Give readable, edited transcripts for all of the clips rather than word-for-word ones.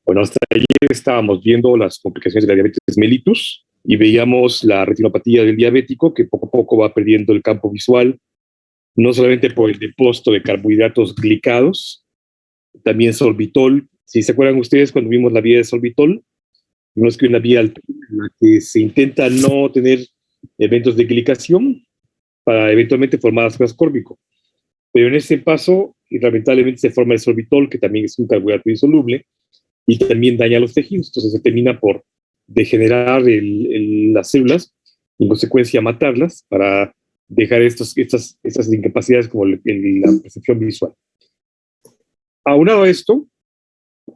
Bueno, hasta ayer estábamos viendo las complicaciones de la diabetes mellitus y veíamos la retinopatía del diabético que poco a poco va perdiendo el campo visual, no solamente por el depósito de carbohidratos glicados, también sorbitol. Si se acuerdan ustedes cuando vimos la vía de sorbitol, vimos que una vía alterna en la que se intenta no tener eventos de glicación para eventualmente formar ácido ascórbico. Pero en este paso, lamentablemente se forma el sorbitol, que también es un carbohidrato insoluble, y también daña los tejidos. Entonces se termina por degenerar las células y en consecuencia matarlas para dejar estas incapacidades como la percepción visual. Aunado a esto,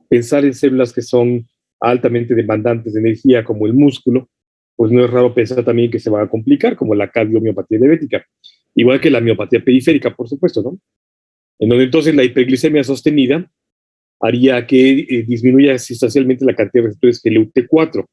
pensar en células que son altamente demandantes de energía como el músculo, pues no es raro pensar también que se va a complicar, como la cardiomiopatía diabética, igual que la miopatía periférica, por supuesto, ¿no? En donde entonces la hiperglicemia sostenida haría que disminuya sustancialmente la cantidad de receptores GLUT4.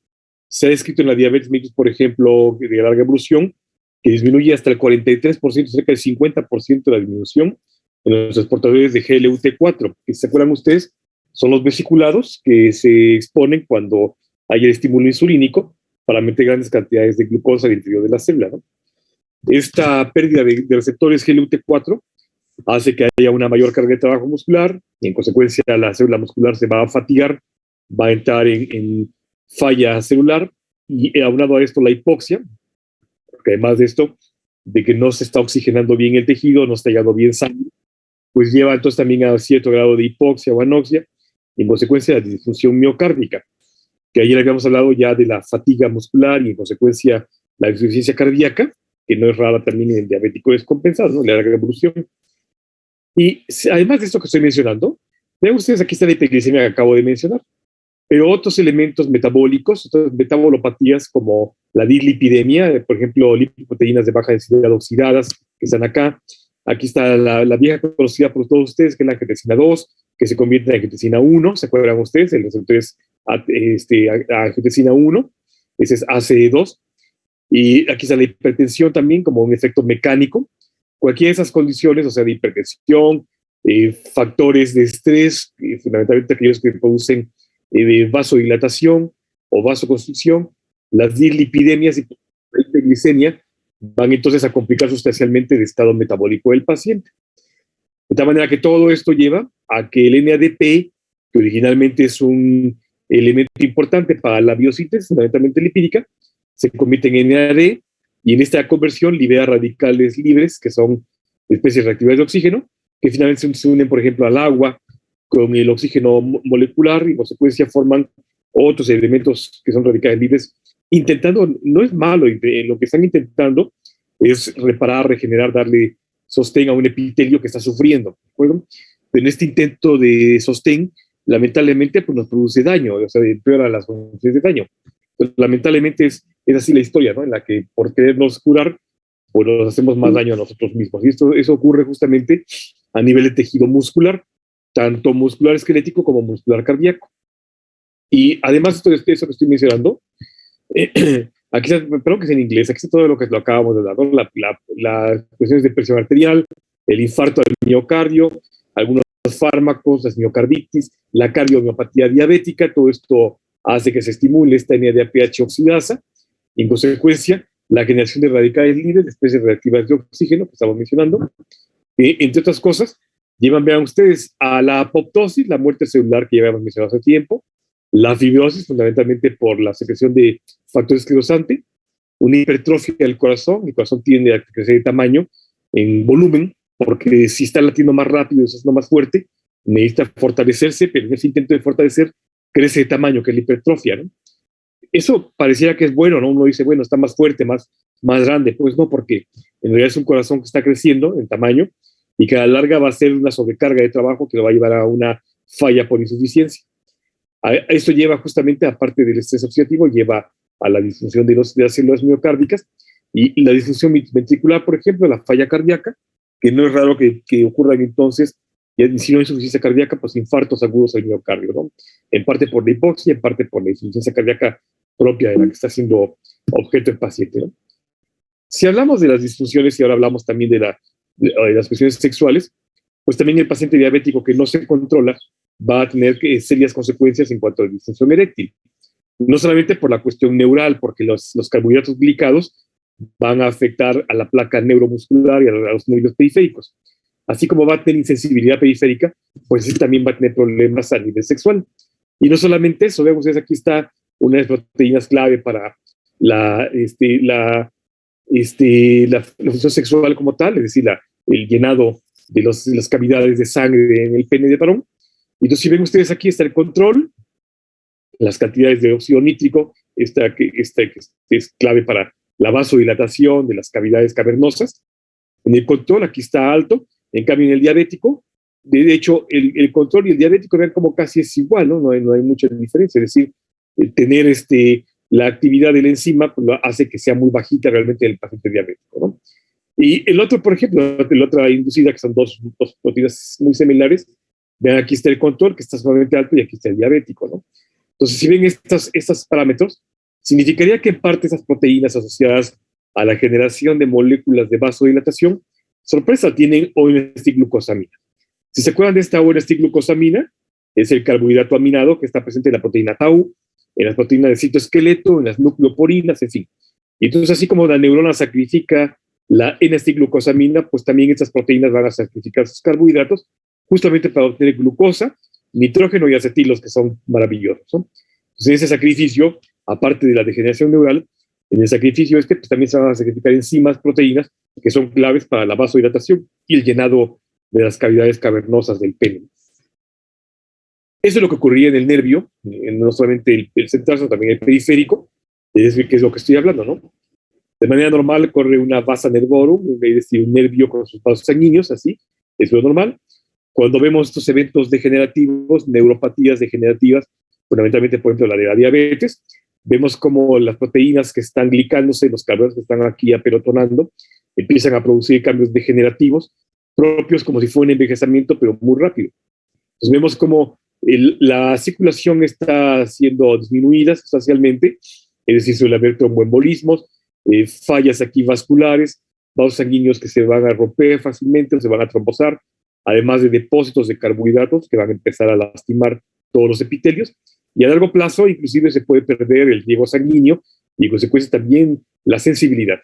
Se ha descrito en la diabetes mellitus, por ejemplo, de larga evolución, que disminuye hasta el 43%, cerca del 50% de la disminución en los transportadores de GLUT4. ¿Se acuerdan ustedes? Son los vesiculados que se exponen cuando hay el estímulo insulínico para meter grandes cantidades de glucosa al interior de la célula, ¿no? Esta pérdida de receptores GLUT4 hace que haya una mayor carga de trabajo muscular y en consecuencia la célula muscular se va a fatigar, va a entrar en falla celular y aunado a esto la hipoxia, porque además de esto, de que no se está oxigenando bien el tejido, no está llegando bien sangre, pues lleva entonces también a cierto grado de hipoxia o anoxia y en consecuencia la disfunción miocárdica, que ayer habíamos hablado ya de la fatiga muscular y en consecuencia la insuficiencia cardíaca, que no es rara también en diabético descompensado, ¿no? La larga evolución. Y además de esto que estoy mencionando, vean ustedes, aquí está la hiperglicemia que acabo de mencionar, pero otros elementos metabólicos, otras metabolopatías como la dislipidemia, por ejemplo, lipoproteínas de baja densidad oxidadas, que están acá. Aquí está la vieja conocida por todos ustedes, que es la angiotensina 2, que se convierte en angiotensina 1, ¿se acuerdan ustedes? El receptor es angiotensina 1, ese es ACE2. Y aquí está la hipertensión también como un efecto mecánico. Cualquiera de esas condiciones, o sea, de hipertensión, factores de estrés, fundamentalmente aquellos que producen vasodilatación o vasoconstricción, las dislipidemias y la hiperglicemia van entonces a complicar sustancialmente el estado metabólico del paciente. De tal manera que todo esto lleva a que el NADP, que originalmente es un elemento importante para la biosíntesis, fundamentalmente lipídica, se convierte en NAD y en esta conversión libera radicales libres, que son especies reactivas de oxígeno, que finalmente se unen, por ejemplo, al agua con el oxígeno molecular y en consecuencia forman otros elementos que son radicales libres, intentando, no es malo, lo que están intentando es reparar, regenerar, darle sostén a un epitelio que está sufriendo, ¿de acuerdo? Pero en este intento de sostén, lamentablemente, pues nos produce daño, o sea, empeora las funciones de daño. Entonces, lamentablemente es así la historia, ¿no? En la que por querernos curar, pues nos hacemos más daño a nosotros mismos. Y eso ocurre justamente a nivel de tejido muscular, tanto muscular esquelético como muscular cardíaco. Y además, esto que estoy mencionando, aquí está, perdón que es en inglés, aquí está todo lo que lo acabamos de dar, ¿no? Las cuestiones de presión arterial, el infarto del miocardio, algunos fármacos, las miocarditis, la cardiomiopatía diabética, todo esto hace que se estimule esta NADPH oxidasa y en consecuencia la generación de radicales libres de especies reactivas de oxígeno que estamos mencionando, entre otras cosas, llevan, vean ustedes, a la apoptosis, la muerte celular que ya habíamos mencionado hace tiempo, la fibrosis, fundamentalmente por la secreción de factor esclerosante, una hipertrofia del corazón, el corazón tiende a crecer de tamaño, en volumen, porque si está latiendo más rápido, es más fuerte, necesita fortalecerse, pero en ese intento de fortalecer, crece de tamaño, que es la hipertrofia, ¿no? Eso pareciera que es bueno, ¿no? Uno dice, bueno, está más fuerte, más grande. Pues no, porque en realidad es un corazón que está creciendo en tamaño y que a la larga va a ser una sobrecarga de trabajo que lo va a llevar a una falla por insuficiencia. Esto lleva justamente, aparte del estrés oxidativo, lleva a la disfunción de las células miocárdicas y la disfunción ventricular, por ejemplo, la falla cardíaca, que no es raro que ocurran entonces, y si no hay insuficiencia cardíaca, pues infartos agudos del miocardio, ¿no? En parte por la hipoxia, en parte por la insuficiencia cardíaca propia de la que está siendo objeto el paciente, ¿no? Si hablamos de las disfunciones y ahora hablamos también de las cuestiones sexuales, pues también el paciente diabético que no se controla va a tener serias consecuencias en cuanto a la disfunción eréctil. No solamente por la cuestión neural, porque los carbohidratos glicados van a afectar a la placa neuromuscular y a los nervios periféricos. Así como va a tener insensibilidad periférica, pues sí también va a tener problemas a nivel sexual. Y no solamente eso, vean ustedes, aquí está una de las proteínas clave para la función sexual como tal, es decir, el llenado de las cavidades de sangre en el pene de varón. Entonces, si ven ustedes, aquí está el control, las cantidades de óxido nítrico, esta que es clave para la vasodilatación de las cavidades cavernosas. En el control, aquí está alto. En cambio, en el diabético, de hecho, el control y el diabético, vean como casi es igual, ¿no? No hay mucha diferencia. Es decir, tener la actividad de la enzima pues, hace que sea muy bajita realmente el paciente diabético, ¿no? Y el otro, por ejemplo, la otra inducida, que son dos proteínas muy similares, vean, aquí está el control, que está sumamente alto, y aquí está el diabético, ¿no? Entonces, si ven estos parámetros, significaría que en parte esas proteínas asociadas a la generación de moléculas de vasodilatación, sorpresa, tienen O-N-glucosamina. Si se acuerdan de esta O-N-glucosamina, es el carbohidrato aminado que está presente en la proteína tau, en las proteínas de citoesqueleto, en las nucleoporinas, en fin. Y entonces, así como la neurona sacrifica la N-glucosamina, pues también estas proteínas van a sacrificar sus carbohidratos justamente para obtener glucosa, nitrógeno y acetilos, que son maravillosos, ¿no? Entonces, ese sacrificio, aparte de la degeneración neural, en el sacrificio pues también se van a sacrificar enzimas, proteínas, que son claves para la vasodilatación y el llenado de las cavidades cavernosas del pene. Eso es lo que ocurría en el nervio, no solamente el central, sino también el periférico, que es lo que estoy hablando, ¿no? De manera normal corre una vasa nervorum, es decir, un nervio con sus vasos sanguíneos, así, es lo normal. Cuando vemos estos eventos degenerativos, neuropatías degenerativas, fundamentalmente, por ejemplo, la de la diabetes, vemos como las proteínas que están glicándose, los carbohidratos que están aquí apelotonando, empiezan a producir cambios degenerativos propios como si fuera un envejecimiento, pero muy rápido. Entonces vemos como la circulación está siendo disminuida sustancialmente, es decir, suele haber tromboembolismos, fallas aquí vasculares, vasos sanguíneos que se van a romper fácilmente o se van a trombosar, además de depósitos de carbohidratos que van a empezar a lastimar todos los epitelios, y a largo plazo inclusive se puede perder el riego sanguíneo y en consecuencia también la sensibilidad.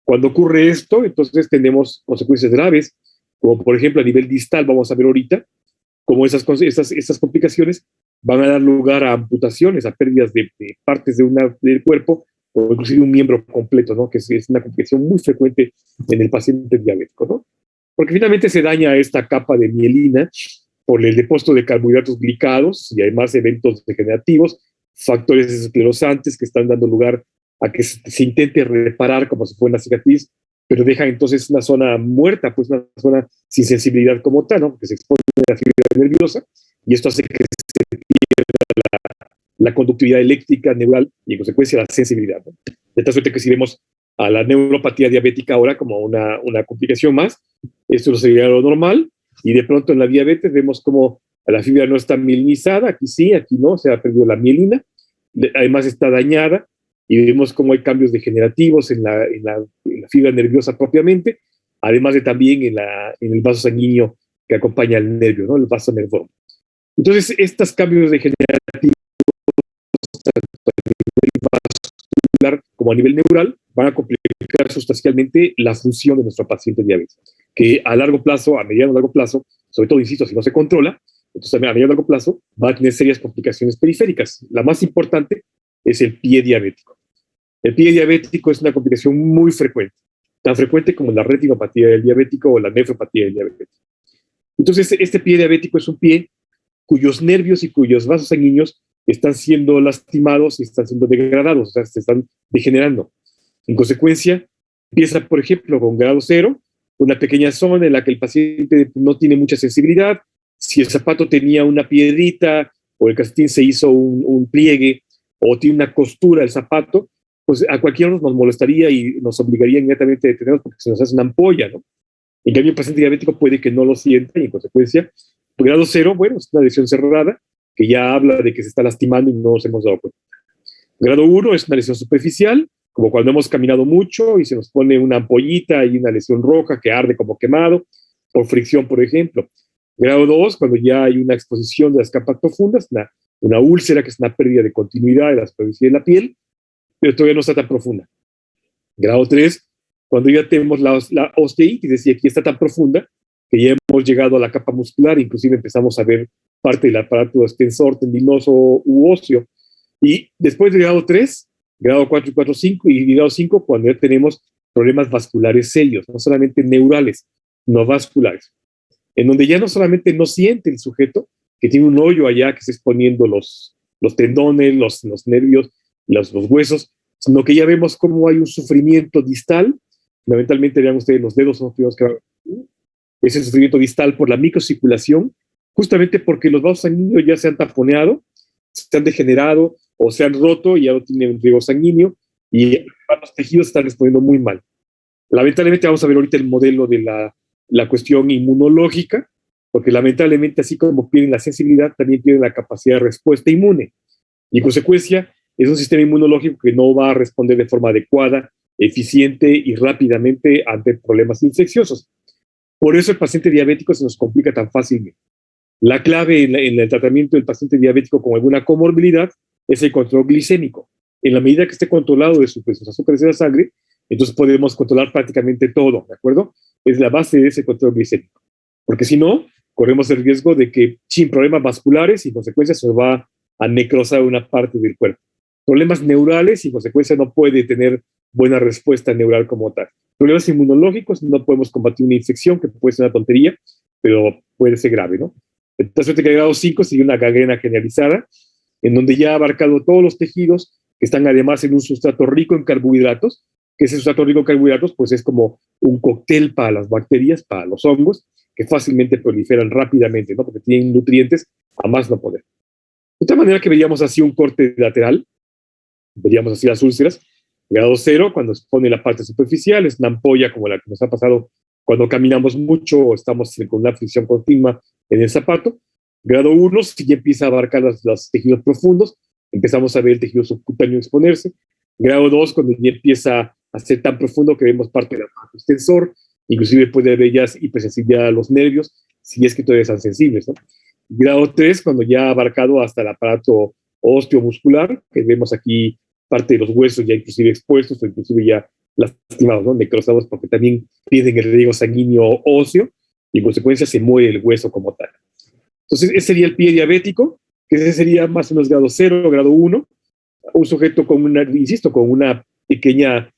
Cuando ocurre esto, entonces tenemos consecuencias graves, como por ejemplo a nivel distal, vamos a ver ahorita, cómo esas complicaciones van a dar lugar a amputaciones, a pérdidas de partes del cuerpo, o inclusive un miembro completo, ¿no? Que es una complicación muy frecuente en el paciente diabético, ¿no? Porque finalmente se daña esta capa de mielina por el depósito de carbohidratos glicados y además eventos degenerativos, factores esclerosantes que están dando lugar a que se intente reparar como si fuera una cicatriz, pero deja entonces una zona muerta, pues una zona sin sensibilidad como tal, ¿no? Que se expone a la fibra nerviosa, y esto hace que se pierda la conductividad eléctrica neural y en consecuencia la sensibilidad, ¿no? De tal suerte que si vemos a la neuropatía diabética ahora como una complicación más, esto sería lo normal, y de pronto en la diabetes vemos como la fibra no está mielinizada, aquí sí, aquí no, se ha perdido la mielina, además está dañada, y vemos cómo hay cambios degenerativos en la fibra nerviosa propiamente, además de también en el vaso sanguíneo que acompaña al nervio, ¿no? El vaso nervoso. Entonces, estos cambios degenerativos, tanto a nivel vascular como a nivel neural, van a complicar sustancialmente la función de nuestro paciente diabético, que a largo plazo, a mediano y largo plazo, sobre todo, insisto, si no se controla, entonces a mediano y largo plazo va a tener serias complicaciones periféricas. La más importante es el pie diabético. El pie diabético es una complicación muy frecuente, tan frecuente como la retinopatía del diabético o la nefropatía del diabético. Entonces, este pie diabético es un pie cuyos nervios y cuyos vasos sanguíneos están siendo lastimados y están siendo degradados, o sea, se están degenerando. En consecuencia, empieza, por ejemplo, con grado 0, una pequeña zona en la que el paciente no tiene mucha sensibilidad. Si el zapato tenía una piedrita o el calcetín se hizo un pliegue o tiene una costura el zapato, pues a cualquiera nos molestaría y nos obligaría inmediatamente a detenernos porque se nos hace una ampolla, ¿no? En cambio, el paciente diabético puede que no lo sienta y en consecuencia, grado 0, bueno, es una lesión cerrada que ya habla de que se está lastimando y no nos hemos dado cuenta. Grado 1 es una lesión superficial, como cuando hemos caminado mucho y se nos pone una ampollita y una lesión roja que arde como quemado, por fricción, por ejemplo. Grado 2, cuando ya hay una exposición de las capas profundas, una úlcera, que es una pérdida de continuidad de la superficie de la piel, pero todavía no está tan profunda. Grado 3, cuando ya tenemos la osteitis, es decir, aquí está tan profunda que ya hemos llegado a la capa muscular, inclusive empezamos a ver parte del aparato extensor, tendinoso u óseo. Y después de grado 3, grado 4 y 4, 5 y grado 5, cuando ya tenemos problemas vasculares serios, no solamente neurales, no vasculares, en donde ya no solamente no siente el sujeto que tiene un hoyo allá que está exponiendo los tendones, los nervios, los huesos, sino que ya vemos cómo hay un sufrimiento distal. Fundamentalmente, vean ustedes, los dedos son los primeros que van. Ese sufrimiento distal por la microcirculación, justamente porque los vasos sanguíneos ya se han taponeado, se han degenerado o se han roto y ya no tienen riego sanguíneo y los tejidos están respondiendo muy mal. Lamentablemente vamos a ver ahorita el modelo de la cuestión inmunológica, porque lamentablemente así como pierden la sensibilidad, también pierden la capacidad de respuesta inmune. Y en consecuencia, es un sistema inmunológico que no va a responder de forma adecuada, eficiente y rápidamente ante problemas infecciosos. Por eso el paciente diabético se nos complica tan fácilmente. La clave en el tratamiento del paciente diabético con alguna comorbilidad es el control glicémico. En la medida que esté controlado de sus azúcares de la sangre, entonces podemos controlar prácticamente todo, ¿de acuerdo? Es la base de ese control glicémico. Porque si no, corremos el riesgo de que sin problemas vasculares y en consecuencia se va a necrosar una parte del cuerpo. Problemas neurales y en consecuencia no puede tener buena respuesta neural como tal. Problemas inmunológicos, no podemos combatir una infección, que puede ser una tontería, pero puede ser grave, ¿no? Entonces, el grado 5 sigue una gangrena generalizada, en donde ya ha abarcado todos los tejidos, que están además en un sustrato rico en carbohidratos, que ese sustrato rico en carbohidratos, pues es como un cóctel para las bacterias, para los hongos, que fácilmente proliferan rápidamente, ¿no? Porque tienen nutrientes a más no poder. De otra manera que veríamos así un corte lateral, veríamos así las úlceras. Grado 0, cuando se pone la parte superficial, es una ampolla como la que nos ha pasado cuando caminamos mucho o estamos con una fricción continua en el zapato. Grado 1, si ya empieza a abarcar los tejidos profundos, empezamos a ver el tejido subcutáneo exponerse. Grado 2, cuando ya empieza a ser tan profundo que vemos parte del aparato extensor, inclusive puede haber ya hipersensibilidad a los nervios, si es que todavía están sensibles, ¿no? Grado 3, cuando ya ha abarcado hasta el aparato osteomuscular, que vemos aquí parte de los huesos ya inclusive expuestos o inclusive ya lastimados, ¿no? Necrosados, porque también pierden el riego sanguíneo óseo y en consecuencia se muere el hueso como tal. Entonces, ese sería el pie diabético, que ese sería más o menos grado 0, grado 1, un sujeto con una, insisto, con una pequeña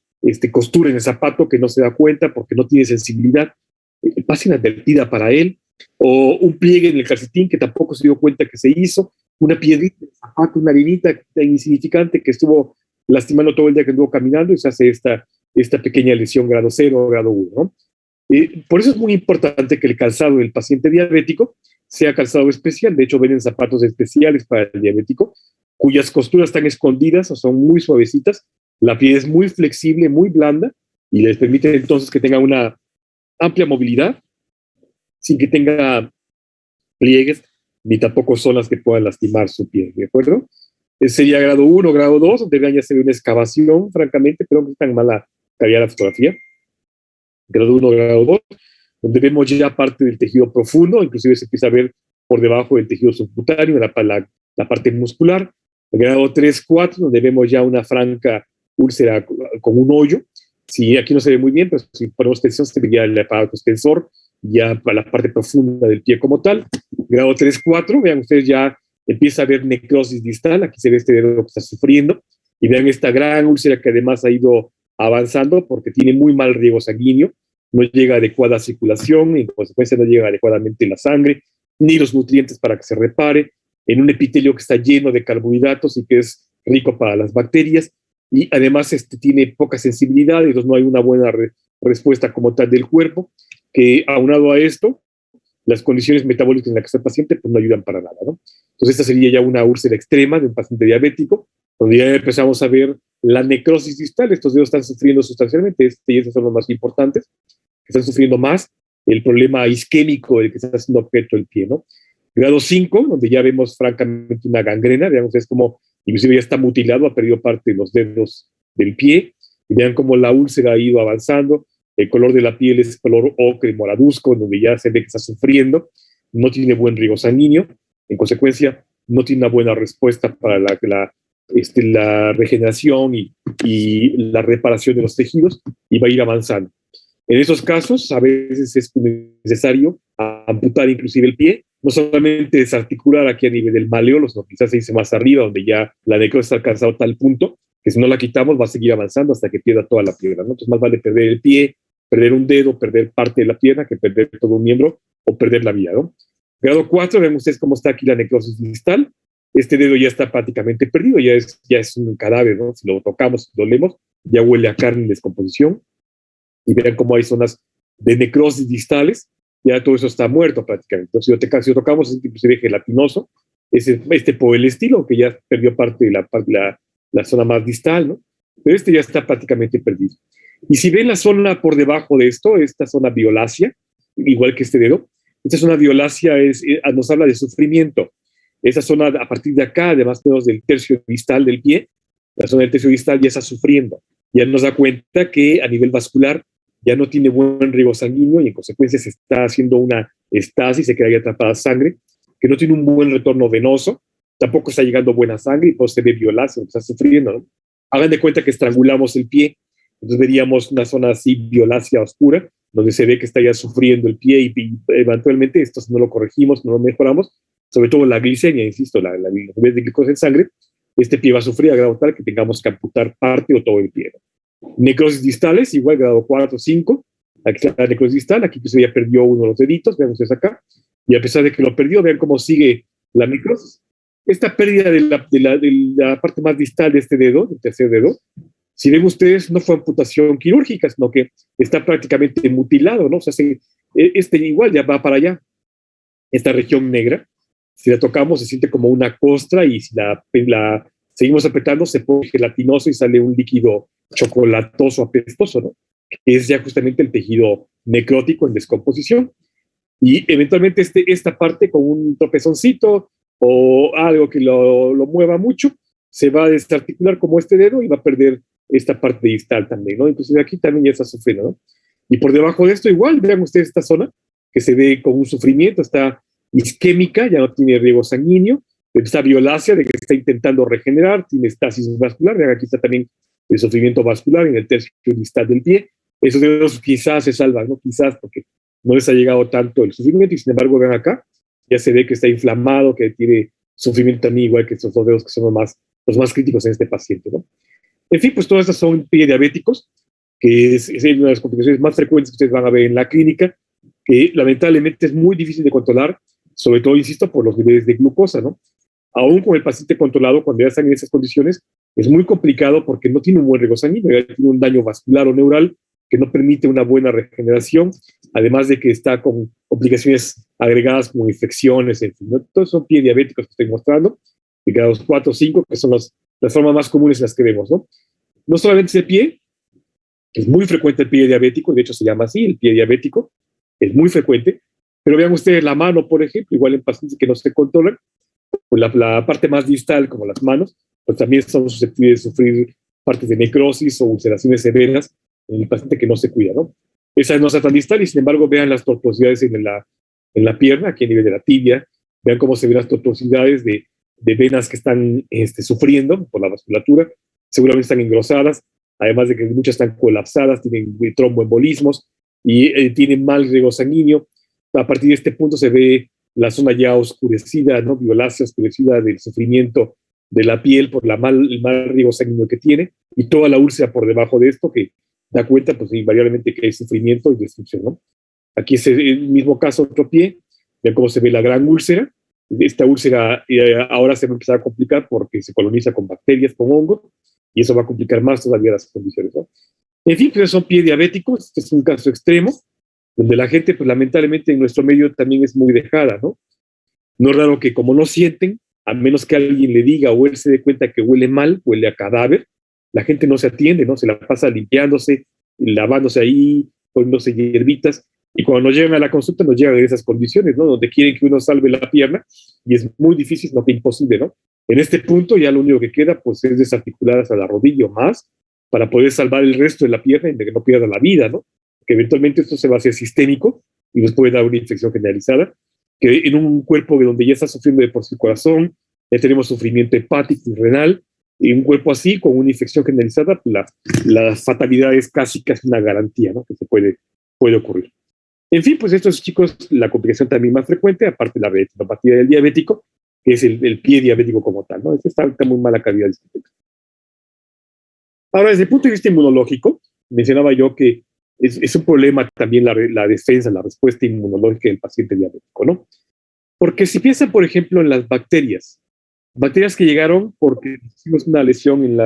costura en el zapato que no se da cuenta porque no tiene sensibilidad, pasa inadvertida para él, o un pliegue en el calcetín que tampoco se dio cuenta que se hizo, una piedrita en el zapato, una harinita insignificante que estuvo lastimando todo el día que anduvo caminando y se hace esta pequeña lesión grado 0 o grado 1, ¿no? Por eso es muy importante que el calzado del paciente diabético sea calzado especial. De hecho, venden zapatos especiales para el diabético, cuyas costuras están escondidas o son muy suavecitas. La piel es muy flexible, muy blanda, y les permite entonces que tenga una amplia movilidad, sin que tenga pliegues, ni tampoco zonas que puedan lastimar su piel, ¿de acuerdo? Ese sería grado 1, grado 2, donde debería ser una excavación, francamente, pero no es tan mala calidad la fotografía. Grado 1, grado 2, donde vemos ya parte del tejido profundo, inclusive se empieza a ver por debajo del tejido subcutáneo, la parte muscular. Grado 3, 4, donde vemos ya una franca úlcera con un hoyo. Sí, aquí no se ve muy bien, pero si ponemos tensión se vería el aparato extensor, ya para la parte profunda del pie como tal. Grado 3, 4, vean ustedes ya empieza a haber necrosis distal, aquí se ve este dedo que está sufriendo, y vean esta gran úlcera que además ha ido avanzando porque tiene muy mal riego sanguíneo, no llega a adecuada circulación, en consecuencia no llega adecuadamente la sangre, ni los nutrientes para que se repare, en un epitelio que está lleno de carbohidratos y que es rico para las bacterias, y además tiene poca sensibilidad, entonces no hay una buena respuesta como tal del cuerpo, que aunado a esto, las condiciones metabólicas en las que está el paciente pues no ayudan para nada, ¿no? Entonces esta sería ya una úlcera extrema de un paciente diabético, donde ya empezamos a ver la necrosis distal, estos dedos están sufriendo sustancialmente, y estos son los más importantes, que están sufriendo más el problema isquémico del que está haciendo objeto el pie, ¿no? Grado 5, donde ya vemos francamente una gangrena, digamos, es como, inclusive ya está mutilado, ha perdido parte de los dedos del pie, y vean cómo la úlcera ha ido avanzando, el color de la piel es color ocre moraduzco, donde ya se ve que está sufriendo, no tiene buen riego sanguíneo, en consecuencia, no tiene una buena respuesta para la regeneración y la reparación de los tejidos y va a ir avanzando. En esos casos, a veces es necesario amputar inclusive el pie, no solamente desarticular aquí a nivel del maleolo, sino quizás se dice más arriba, donde ya la necrosis ha alcanzado tal punto que si no la quitamos va a seguir avanzando hasta que pierda toda la pierna, ¿no? Entonces más vale perder el pie, perder un dedo, perder parte de la pierna, que perder todo un miembro o perder la vida, ¿no? Grado 4, ven ustedes cómo está aquí la necrosis distal. Este dedo ya está prácticamente perdido, ya es un cadáver, ¿no? Si lo tocamos, si lo olemos, ya huele a carne en descomposición. Y vean cómo hay zonas de necrosis distales, ya todo eso está muerto prácticamente. Entonces, si lo tocamos, es inclusive gelatinoso, por el estilo, que ya perdió parte de la zona más distal, ¿no? Pero este ya está prácticamente perdido. Y si ven la zona por debajo de esto, esta zona violácea, igual que este dedo, esta zona violácea nos habla de sufrimiento. Esa zona, a partir de acá, además del tercio distal del pie, la zona del tercio distal ya está sufriendo. Ya nos da cuenta que a nivel vascular ya no tiene buen riego sanguíneo y en consecuencia se está haciendo una estasis, se queda ahí atrapada sangre, que no tiene un buen retorno venoso, tampoco está llegando buena sangre y pues se ve violáceo, está sufriendo, ¿no? Hagan de cuenta que estrangulamos el pie, entonces veríamos una zona así violácea oscura, donde se ve que está ya sufriendo el pie y eventualmente esto si no lo corregimos, no lo mejoramos, sobre todo la glicemia, insisto, la nivel de glucosa en sangre, este pie va a sufrir a grado tal que tengamos que amputar parte o todo el pie, ¿no? Necrosis distales, igual grado 4 o 5. Aquí está la necrosis distal, aquí pues ya perdió uno de los deditos, vean ustedes acá, y a pesar de que lo perdió, vean cómo sigue la necrosis. Esta pérdida de la parte más distal de este dedo, del tercer dedo, si ven ustedes, no fue amputación quirúrgica, sino que está prácticamente mutilado, ¿no? O sea, este igual ya va para allá. Esta región negra, si la tocamos, se siente como una costra y si la seguimos apretando, se pone gelatinoso y sale un líquido chocolatoso, apestoso, ¿no? Que es ya justamente el tejido necrótico en descomposición. Y eventualmente esta parte con un tropezoncito o algo que lo mueva mucho, se va a desarticular como este dedo y va a perder esta parte distal también, ¿no? Entonces aquí también ya está sufriendo, ¿no? Y por debajo de esto igual, vean ustedes esta zona que se ve con un sufrimiento, está isquémica, ya no tiene riego sanguíneo, está violácea de que está intentando regenerar, tiene estasis vascular, vean aquí está también el sufrimiento vascular en el tercio distal del pie. Esos dedos quizás se salvan, ¿no? Quizás porque no les ha llegado tanto el sufrimiento y sin embargo vean acá, ya se ve que está inflamado, que tiene sufrimiento también igual que estos dos dedos que son los más críticos en este paciente, ¿no? En fin, pues todas estas son pie diabéticos, que es una de las complicaciones más frecuentes que ustedes van a ver en la clínica, que lamentablemente es muy difícil de controlar, sobre todo, insisto, por los niveles de glucosa, ¿no? Aún con el paciente controlado, cuando ya están en esas condiciones, es muy complicado porque no tiene un buen riego sanguíneo, ya tiene un daño vascular o neural que no permite una buena regeneración, además de que está con complicaciones agregadas como infecciones, en fin, ¿no? Todos son pie diabéticos que estoy mostrando, de grados 4 o 5, que son las formas más comunes en las que vemos, ¿no? No solamente es el pie, es muy frecuente el pie diabético, de hecho se llama así, el pie diabético, es muy frecuente, pero vean ustedes la mano, por ejemplo, igual en pacientes que no se controlan, pues la parte más distal, como las manos, pues también son susceptibles de sufrir partes de necrosis o ulceraciones severas en el paciente que no se cuida, ¿no? Esa no está tan distal y sin embargo vean las tortuosidades en la pierna, aquí a nivel de la tibia, vean cómo se ven las tortuosidades de venas que están sufriendo por la vasculatura, seguramente están engrosadas, además de que muchas están colapsadas, tienen tromboembolismos y tienen mal riego sanguíneo. A partir de este punto se ve la zona ya oscurecida, ¿no? Violácea, oscurecida del sufrimiento de la piel por el mal riego sanguíneo que tiene y toda la úlcera por debajo de esto que da cuenta pues invariablemente que hay sufrimiento y destrucción, ¿no? Aquí es el mismo caso, otro pie, vean cómo se ve la gran úlcera. Esta úlcera ahora se va a empezar a complicar porque se coloniza con bacterias, con hongos, y eso va a complicar más todavía las condiciones, ¿no? En fin, pues son pie diabéticos, este es un caso extremo, donde la gente, pues lamentablemente en nuestro medio también es muy dejada, ¿no? No es raro que como no sienten, a menos que alguien le diga o él se dé cuenta que huele mal, huele a cadáver, la gente no se atiende, ¿no? Se la pasa limpiándose, lavándose ahí, poniéndose hierbitas, y cuando nos llegan a la consulta nos llegan en esas condiciones, ¿no? Donde quieren que uno salve la pierna, y es muy difícil, no que imposible, ¿no? En este punto ya lo único que queda, pues, es desarticular hasta la rodilla o más, para poder salvar el resto de la pierna y de que no pierda la vida, ¿no? Que eventualmente esto se va a hacer sistémico y nos puede dar una infección generalizada. que en un cuerpo donde ya está sufriendo de por sí el corazón, ya tenemos sufrimiento hepático y renal, y un cuerpo así, con una infección generalizada, la fatalidad es casi una garantía, ¿no? Que puede ocurrir. En fin, pues estos chicos, la complicación también más frecuente, aparte de la retinopatía del diabético, que es el pie diabético como tal, ¿no? Está muy mala calidad de sistema. Ahora, desde el punto de vista inmunológico, mencionaba yo que es un problema también la defensa, la respuesta inmunológica del paciente diabético, ¿no? Porque si piensan, por ejemplo, en las bacterias que llegaron porque hicimos una lesión en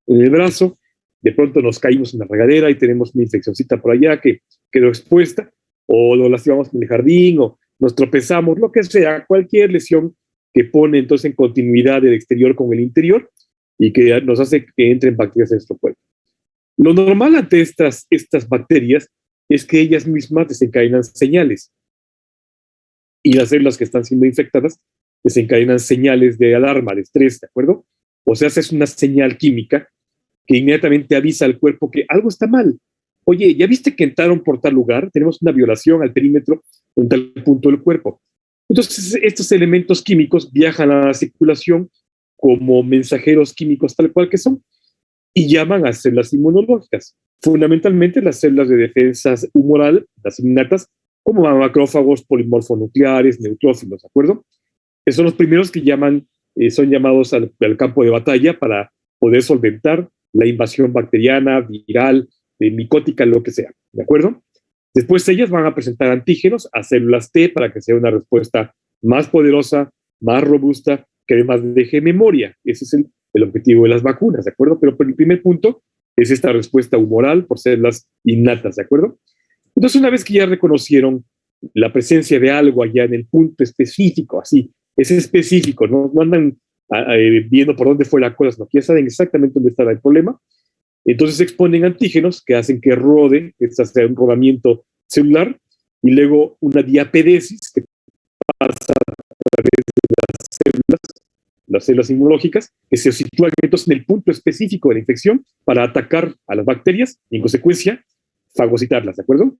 el brazo, de pronto nos caímos en la regadera y tenemos una infeccióncita por allá que quedó expuesta, o lo lastimamos en el jardín, o nos tropezamos, lo que sea, cualquier lesión que pone entonces en continuidad el exterior con el interior y que nos hace que entren bacterias en nuestro cuerpo. Lo normal ante estas bacterias es que ellas mismas desencadenan señales y las células que están siendo infectadas desencadenan señales de alarma, de estrés, ¿de acuerdo? O sea, es una señal química que inmediatamente avisa al cuerpo que algo está mal. Oye, ¿ya viste que entraron por tal lugar? Tenemos una violación al perímetro en tal punto del cuerpo. Entonces, estos elementos químicos viajan a la circulación como mensajeros químicos tal cual que son y llaman a células inmunológicas. Fundamentalmente las células de defensa humoral, las innatas, como macrófagos, polimorfonucleares, neutrófilos, ¿de acuerdo? Que son los primeros que son llamados al campo de batalla para poder solventar la invasión bacteriana, viral, micótica, lo que sea, ¿de acuerdo? Después ellas van a presentar antígenos a células T para que sea una respuesta más poderosa, más robusta, que además deje memoria. Ese es el objetivo de las vacunas, ¿de acuerdo? Pero el primer punto es esta respuesta humoral por células innatas, ¿de acuerdo? Entonces, una vez que ya reconocieron la presencia de algo allá en el punto específico, así, es específico, no andan viendo por dónde fue la cosa, no, ya saben exactamente dónde está el problema. Entonces exponen antígenos que hacen que rode, que sea un rodamiento celular, y luego una diapedesis que pasa a través de las células inmunológicas, que se sitúan entonces en el punto específico de la infección para atacar a las bacterias y en consecuencia fagocitarlas, ¿de acuerdo?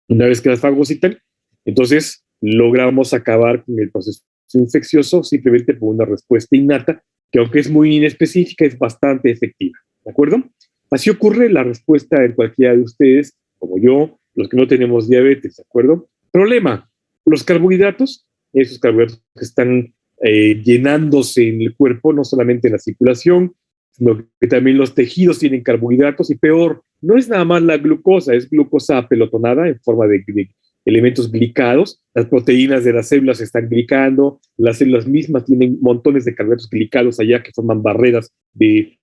Una vez que las fagocitan, entonces logramos acabar con el proceso infeccioso simplemente por una respuesta innata que aunque es muy inespecífica es bastante efectiva, ¿de acuerdo? Así ocurre la respuesta en cualquiera de ustedes, como yo, los que no tenemos diabetes, ¿de acuerdo? Problema, los carbohidratos, esos carbohidratos que están llenándose en el cuerpo, no solamente en la circulación, sino que también los tejidos tienen carbohidratos y peor, no es nada más la glucosa, es glucosa apelotonada en forma de elementos glicados, las proteínas de las células se están glicando, las células mismas tienen montones de carbohidratos glicados allá que forman barreras de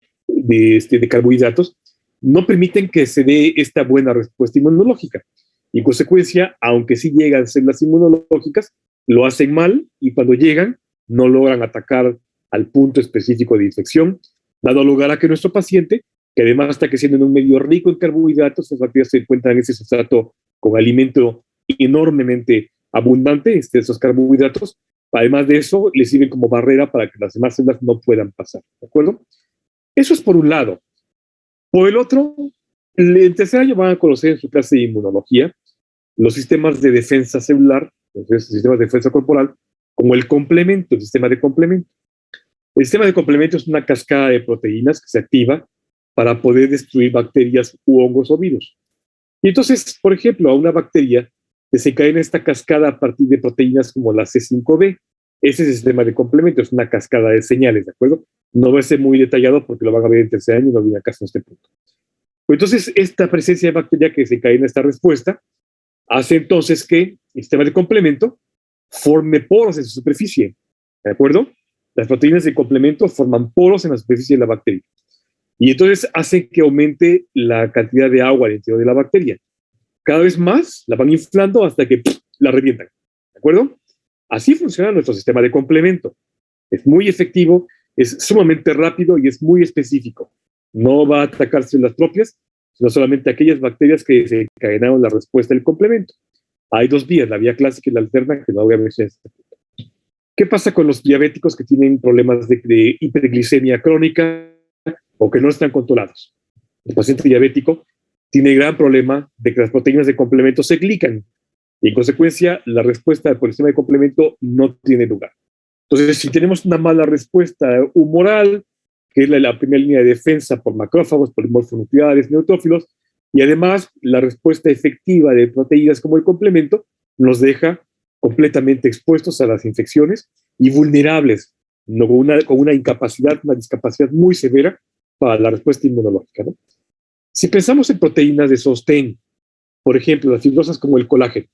carbohidratos, no permiten que se dé esta buena respuesta inmunológica. Y en consecuencia, aunque sí llegan células inmunológicas, lo hacen mal y cuando llegan no logran atacar al punto específico de infección, dando lugar a que nuestro paciente, que además está creciendo en un medio rico en carbohidratos, las bacterias se encuentran en ese sustrato con alimento enormemente abundante, esos carbohidratos, además de eso, le sirven como barrera para que las demás células no puedan pasar, ¿de acuerdo? Eso es por un lado. Por el otro, en tercer año van a conocer en su clase de inmunología los sistemas de defensa celular, los sistemas de defensa corporal, como el complemento, el sistema de complemento. El sistema de complemento es una cascada de proteínas que se activa para poder destruir bacterias u hongos o virus. Y entonces, por ejemplo, a una bacteria desencadena esta cascada a partir de proteínas como la C5b. Ese es el sistema de complemento, es una cascada de señales, ¿de acuerdo? No va a ser muy detallado porque lo van a ver en tercer año y no viene acaso en este punto. Entonces, esta presencia de bacteria que desencadena esta respuesta hace entonces que el sistema de complemento forme poros en su superficie, ¿de acuerdo? Las proteínas de complemento forman poros en la superficie de la bacteria. Y entonces hace que aumente la cantidad de agua dentro de la bacteria. Cada vez más la van inflando hasta que la revientan, ¿de acuerdo? Así funciona nuestro sistema de complemento. Es muy efectivo, es sumamente rápido y es muy específico. No va a atacar células propias, sino solamente aquellas bacterias que desencadenaron la respuesta del complemento. Hay dos vías, la vía clásica y la alterna, que no voy a mencionar en este punto. ¿Qué pasa con los diabéticos que tienen problemas de hiperglicemia crónica o que no están controlados? El paciente diabético tiene el gran problema de que las proteínas de complemento se glican. Y en consecuencia, la respuesta por el sistema de complemento no tiene lugar. Entonces, si tenemos una mala respuesta humoral, que es la primera línea de defensa por macrófagos, polimorfos nucleares, neutrófilos, y además la respuesta efectiva de proteínas como el complemento, nos deja completamente expuestos a las infecciones y vulnerables, ¿no? Con una incapacidad, una discapacidad muy severa para la respuesta inmunológica, ¿no? Si pensamos en proteínas de sostén, por ejemplo, las fibrosas como el colágeno,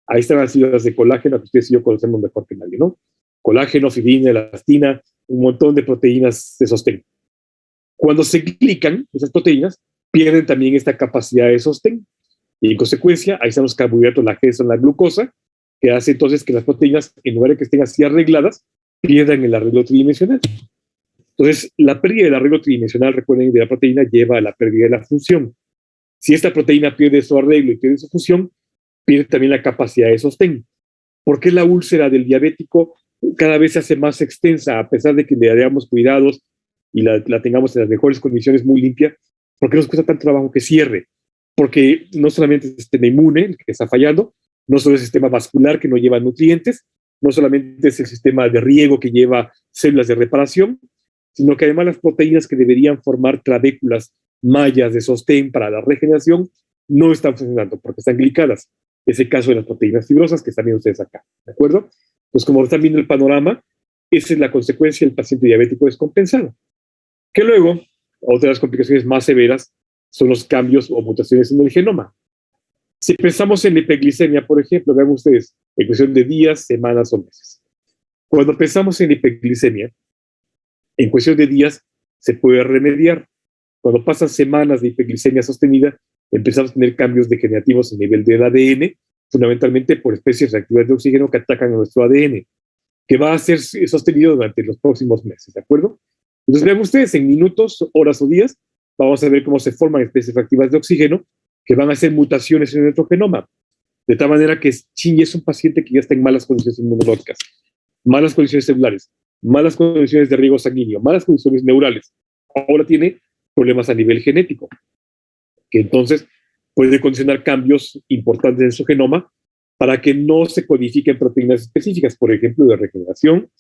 ahí están las fibras de colágeno que ustedes y yo conocemos mejor que nadie, ¿no? Colágeno, fibrina, elastina, un montón de proteínas de sostén. Cuando se glican, esas proteínas pierden también esta capacidad de sostén. Y en consecuencia, ahí están los carbohidratos, la grasa, la glucosa, que hace entonces que las proteínas, en lugar de que estén así arregladas, pierdan el arreglo tridimensional. Entonces, la pérdida del arreglo tridimensional, recuerden, de la proteína lleva a la pérdida de la función. Si esta proteína pierde su arreglo y pierde su función, pierde también la capacidad de sostén. ¿Por qué la úlcera del diabético cada vez se hace más extensa, a pesar de que le damos cuidados y la tengamos en las mejores condiciones, muy limpia? ¿Por qué nos cuesta tanto trabajo que cierre? Porque no solamente es el sistema inmune que está fallando, no solo es el sistema vascular que no lleva nutrientes, no solamente es el sistema de riego que lleva células de reparación, sino que además las proteínas que deberían formar trabéculas, mallas de sostén para la regeneración, no están funcionando porque están glicadas. Es el caso de las proteínas fibrosas que están viendo ustedes acá, ¿de acuerdo? Pues como están viendo el panorama, esa es la consecuencia del paciente diabético descompensado. Que luego, otra de las complicaciones más severas son los cambios o mutaciones en el genoma. Si pensamos en la hiperglicemia, por ejemplo, vean ustedes, en cuestión de días, semanas o meses. Cuando pensamos en la hiperglicemia, en cuestión de días se puede remediar. Cuando pasan semanas de hiperglicemia sostenida, empezamos a tener cambios degenerativos a nivel del ADN, fundamentalmente por especies reactivas de oxígeno que atacan a nuestro ADN, que va a ser sostenido durante los próximos meses, ¿de acuerdo? Entonces, vean ustedes, en minutos, horas o días, vamos a ver cómo se forman especies reactivas de oxígeno que van a hacer mutaciones en nuestro genoma. De tal manera que Chin es un paciente que ya está en malas condiciones inmunológicas, malas condiciones celulares, malas condiciones de riego sanguíneo, malas condiciones neurales. Ahora tiene problemas a nivel genético, que entonces puede condicionar cambios importantes en su genoma para que no se codifiquen proteínas específicas, por ejemplo, de regeneración,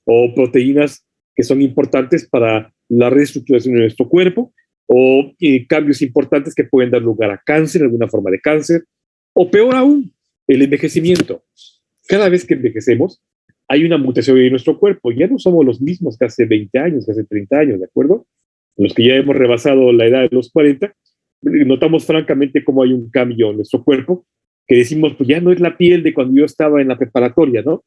o proteínas que son importantes para la reestructuración de nuestro cuerpo, o cambios importantes que pueden dar lugar a cáncer, alguna forma de cáncer, o peor aún, el envejecimiento. Cada vez que envejecemos, hay una mutación en nuestro cuerpo. Ya no somos los mismos que hace 20 años, que hace 30 años, ¿de acuerdo? Los que ya hemos rebasado la edad de los 40, notamos francamente cómo hay un cambio en nuestro cuerpo, que decimos, pues ya no es la piel de cuando yo estaba en la preparatoria, ¿no?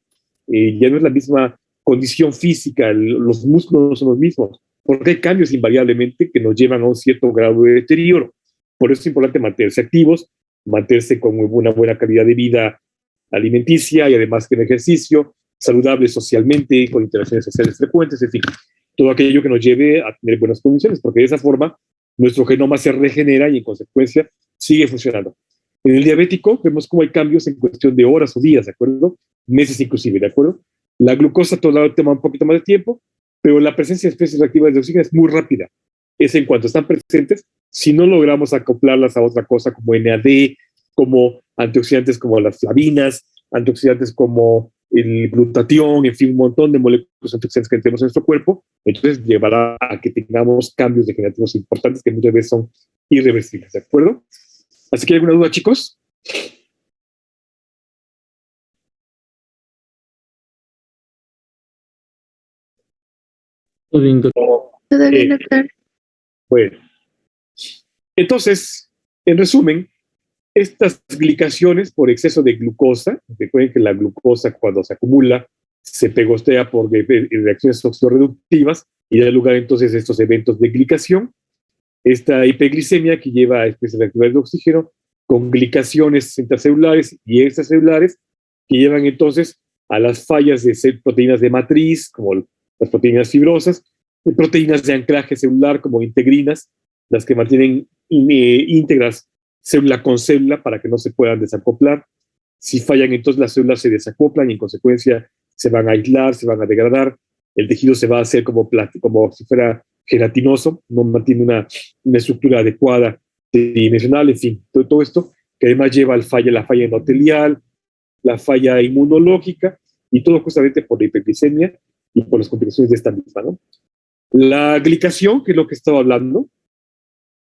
Ya no es la misma condición física, los músculos no son los mismos, porque hay cambios invariablemente que nos llevan a un cierto grado de deterioro. Por eso es importante mantenerse activos, mantenerse con una buena calidad de vida alimenticia y además con ejercicio, saludable socialmente, con interacciones sociales frecuentes, en fin, todo aquello que nos lleve a tener buenas condiciones, porque de esa forma nuestro genoma se regenera y en consecuencia sigue funcionando. En el diabético vemos cómo hay cambios en cuestión de horas o días, ¿de acuerdo? Meses inclusive, ¿de acuerdo? La glucosa todavía toma un poquito más de tiempo, pero la presencia de especies reactivas de oxígeno es muy rápida. Es en cuanto están presentes, si no logramos acoplarlas a otra cosa como NAD, como antioxidantes como las flavinas, antioxidantes como el glutatión, en fin, un montón de moléculas antioxidantes que tenemos en nuestro cuerpo, entonces llevará a que tengamos cambios degenerativos importantes que muchas veces son irreversibles, ¿de acuerdo? Así que, ¿hay alguna duda, chicos? Todo bien, doctor. Todo bien, doctor. Bueno, entonces, en resumen, estas glicaciones por exceso de glucosa, recuerden que la glucosa cuando se acumula se pegostea por reacciones oxidorreductivas y da lugar entonces a estos eventos de glicación. Esta hiperglicemia que lleva a especies reactivas de oxígeno con glicaciones intracelulares y extracelulares que llevan entonces a las fallas de proteínas de matriz, como las proteínas fibrosas, y proteínas de anclaje celular como integrinas, las que mantienen íntegras célula con célula para que no se puedan desacoplar. Si fallan, entonces las células se desacoplan y en consecuencia se van a aislar, se van a degradar, el tejido se va a hacer como si fuera gelatinoso, no mantiene una estructura adecuada tridimensional, en fin, todo esto que además lleva la falla endotelial, la falla inmunológica, y todo justamente por la hiperglicemia y por las complicaciones de esta misma, ¿no? La glicación, que es lo que estaba hablando,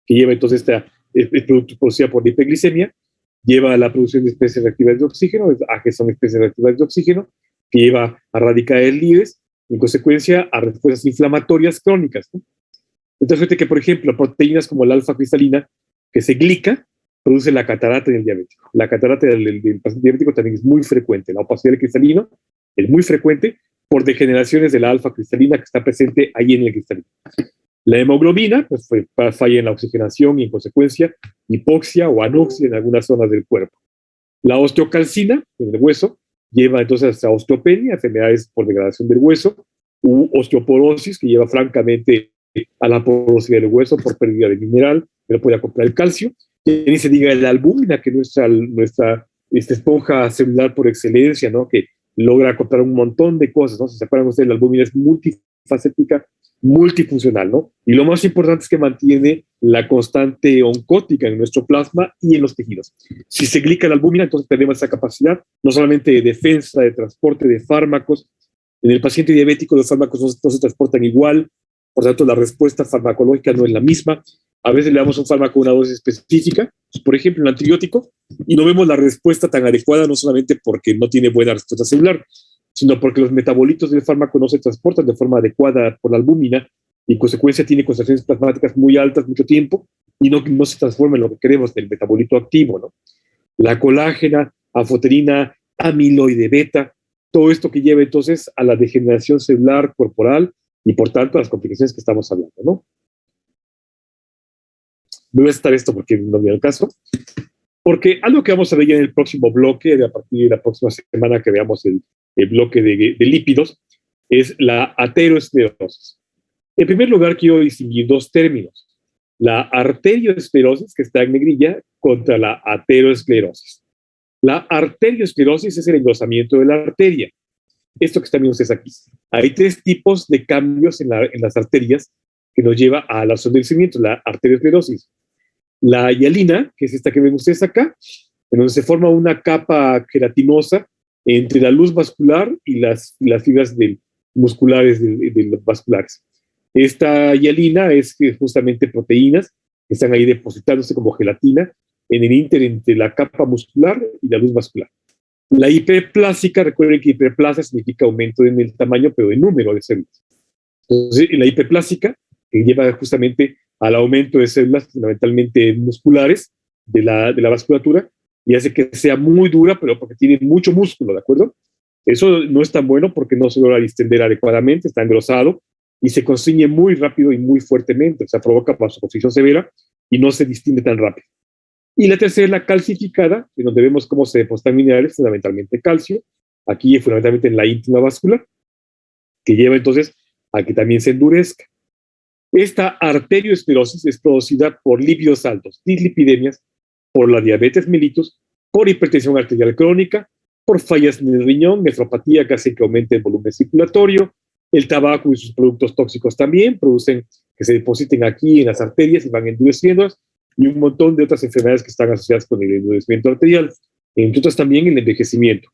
que lleva entonces el producto producido por la hiperglicemia, lleva a la producción de especies reactivas de oxígeno, que son especies reactivas de oxígeno, que lleva a radicales libres, en consecuencia a respuestas inflamatorias crónicas, ¿no? Entonces, fíjate que, por ejemplo, proteínas como la alfa cristalina, que se glica, produce la catarata del diabético. La catarata del paciente diabético también es muy frecuente. La opacidad del cristalino es muy frecuente por degeneraciones de la alfa cristalina que está presente ahí en el cristalino. La hemoglobina, pues falla en la oxigenación y en consecuencia hipoxia o anoxia en algunas zonas del cuerpo. La osteocalcina en el hueso lleva entonces a osteopenia, enfermedades por degradación del hueso, u osteoporosis, que lleva francamente a la porosidad del hueso por pérdida de mineral, pero puede acoplar el calcio. Y ni se diga la albúmina, que es nuestra esta esponja celular por excelencia, ¿no? Que logra acoplar un montón de cosas, ¿no? Si se acuerdan ustedes, la albúmina es multifacética, multifuncional, ¿no? Y lo más importante es que mantiene la constante oncótica en nuestro plasma y en los tejidos. Si se glica la albúmina, entonces perdemos esa capacidad, no solamente de defensa, de transporte de fármacos. En el paciente diabético los fármacos no se transportan igual, por tanto la respuesta farmacológica no es la misma. A veces le damos un fármaco una dosis específica, por ejemplo, un antibiótico, y no vemos la respuesta tan adecuada, no solamente porque no tiene buena respuesta celular, sino porque los metabolitos del fármaco no se transportan de forma adecuada por la albúmina, y en consecuencia tiene concentraciones plasmáticas muy altas mucho tiempo, y no se transforma en lo que queremos, del metabolito activo, ¿no? La colágena, anfoterina, amiloide beta, todo esto que lleva entonces a la degeneración celular corporal y por tanto a las complicaciones que estamos hablando, ¿no? Voy a estar esto porque no viene el caso. Porque algo que vamos a ver ya en el próximo bloque, a partir de la próxima semana que veamos el bloque de lípidos, es la aterosclerosis. En primer lugar, quiero distinguir dos términos. La arterioesclerosis, que está en negrilla, contra la aterosclerosis. La arterioesclerosis es el engrosamiento de la arteria. Esto que están viendo ustedes aquí. Hay tres tipos de cambios en las arterias que nos lleva a la endurecimiento, la arteriosclerosis. La hialina, que es esta que ven ustedes acá, en donde se forma una capa gelatinosa entre la luz vascular y las fibras musculares vasculares. Esta hialina es justamente proteínas que están ahí depositándose como gelatina en el ínter entre la capa muscular y la luz vascular. La hiperplásica, recuerden que hiperplasia significa aumento en el tamaño, pero en número de células. Entonces, la hiperplásica, que lleva justamente al aumento de células fundamentalmente musculares de la vasculatura, y hace que sea muy dura, pero porque tiene mucho músculo, ¿de acuerdo? Eso no es tan bueno porque no se logra distender adecuadamente, está engrosado, y se constriñe muy rápido y muy fuertemente, o sea, provoca vasoconstricción severa y no se distiende tan rápido. Y la tercera es la calcificada, en donde vemos cómo se depositan minerales, fundamentalmente calcio, aquí fundamentalmente en la íntima vascular, que lleva entonces a que también se endurezca. Esta arterioesclerosis es producida por lípidos altos, dislipidemias, por la diabetes mellitus, por hipertensión arterial crónica, por fallas en el riñón, nefropatía que hace que aumente el volumen circulatorio, el tabaco y sus productos tóxicos también producen que se depositen aquí en las arterias y van endureciéndolas, y un montón de otras enfermedades que están asociadas con el endurecimiento arterial, entre otras también el envejecimiento.